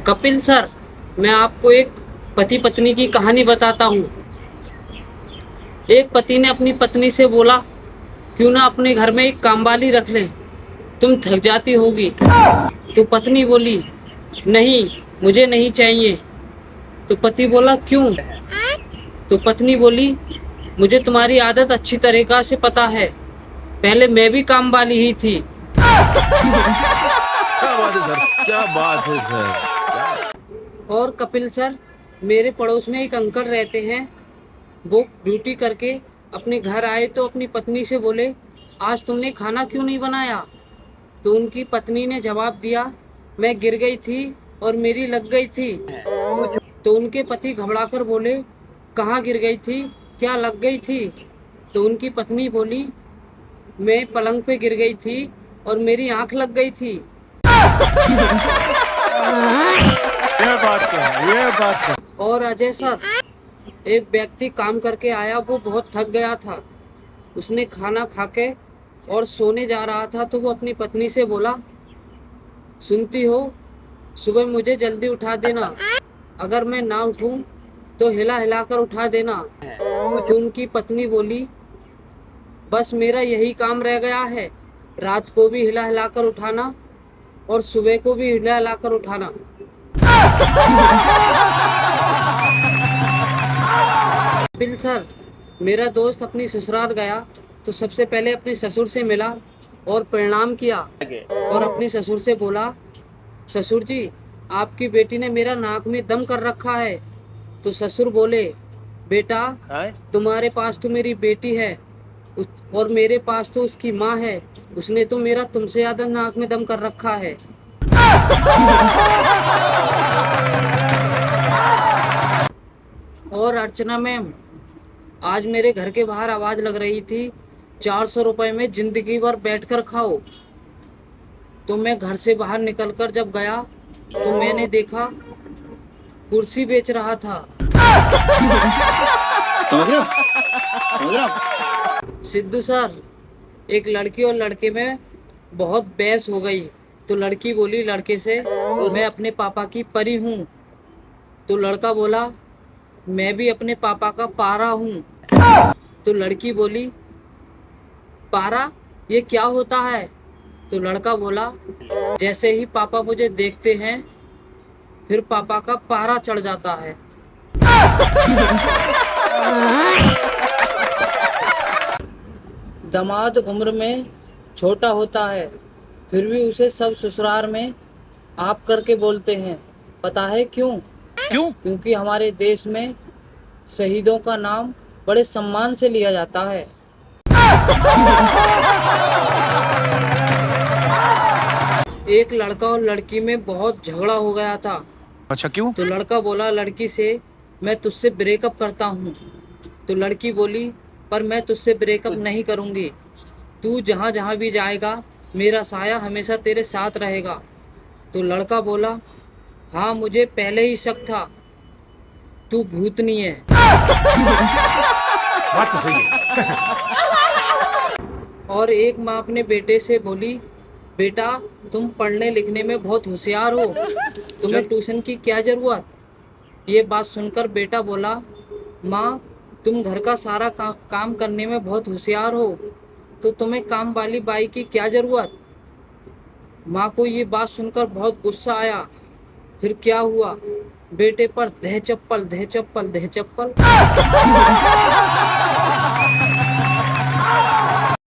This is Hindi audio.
कपिल सर, मैं आपको एक पति पत्नी की कहानी बताता हूँ। एक पति ने अपनी पत्नी से बोला, क्यों ना अपने घर में एक कामवाली रख लें, तुम थक जाती होगी। तो पत्नी बोली, नहीं, मुझे नहीं चाहिए। तो पति बोला, क्यों? तो पत्नी बोली, मुझे तुम्हारी आदत अच्छी तरीक़ा से पता है, पहले मैं भी कामवाली ही थी। क्या बात है सर, क्या बात है सर। और कपिल सर, मेरे पड़ोस में एक अंकल रहते हैं। वो ड्यूटी करके अपने घर आए तो अपनी पत्नी से बोले, आज तुमने खाना क्यों नहीं बनाया? तो उनकी पत्नी ने जवाब दिया, मैं गिर गई थी और मेरी लग गई थी। तो उनके पति घबराकर बोले, कहाँ गिर गई थी, क्या लग गई थी? तो उनकी पत्नी बोली, मैं पलंग पे गिर गई थी और मेरी आँख लग गई थी। ये बात है। और अजय सर, एक व्यक्ति काम करके आया, वो बहुत थक गया था। उसने खाना खा के और सोने जा रहा था तो वो अपनी पत्नी से बोला, सुनती हो, सुबह मुझे जल्दी उठा देना, अगर मैं ना उठूं तो हिला हिला कर उठा देना। तो उनकी पत्नी बोली, बस मेरा यही काम रह गया है, रात को भी हिला हिला कर उठाना और सुबह को भी हिला हिला कर उठाना। कपिल सर, मेरा दोस्त अपनी ससुराल गया तो सबसे पहले अपने ससुर से मिला और प्रणाम किया और अपने ससुर से बोला, ससुर जी, आपकी बेटी ने मेरा नाक में दम कर रखा है। तो ससुर बोले, बेटा, तुम्हारे पास तो मेरी बेटी है और मेरे पास तो उसकी माँ है, उसने तो मेरा तुमसे ज़्यादा नाक में दम कर रखा है। और अर्चना मैम, आज मेरे घर के बाहर आवाज़ लग रही थी, 400 रुपये में ज़िंदगी भर बैठकर खाओ। तो मैं घर से बाहर निकलकर जब गया तो मैंने देखा कुर्सी बेच रहा था। समझ रहे हो? समझ रहे हो? सिद्धू सर, एक लड़की और लड़के में बहुत बहस हो गई। तो लड़की बोली लड़के से, मैं अपने पापा की परी हूँ। तो लड़का बोला, मैं भी अपने पापा का पारा हूँ। तो लड़की बोली, पारा, ये क्या होता है? तो लड़का बोला, जैसे ही पापा मुझे देखते हैं फिर पापा का पारा चढ़ जाता है। दामाद उम्र में छोटा होता है, फिर भी उसे सब ससुराल में आप करके बोलते हैं। पता है क्यों? क्योंकि हमारे देश में शहीदों का नाम बड़े सम्मान से लिया जाता है। एक लड़का और लड़की में बहुत झगड़ा हो गया था। अच्छा, क्यों? तो लड़का बोला लड़की से, मैं तुझसे ब्रेकअप करता हूँ। तो लड़की बोली, पर मैं तुझसे ब्रेकअप नहीं करूँगी, तू जहाँ जहाँ भी जाएगा मेरा साया हमेशा तेरे साथ रहेगा। तो लड़का बोला, हाँ, मुझे पहले ही शक था, तू भूतनी है। बात तो सही है। और एक माँ अपने बेटे से बोली, बेटा, तुम पढ़ने लिखने में बहुत होशियार हो, तुम्हें ट्यूशन की क्या ज़रूरत? ये बात सुनकर बेटा बोला, माँ, तुम घर का सारा काम करने में बहुत होशियार हो, तो तुम्हें काम वाली बाई की क्या ज़रूरत? माँ को ये बात सुनकर बहुत गुस्सा आया। फिर क्या हुआ? बेटे पर दह चप्पल, दह चप्पल, दह चप्पल।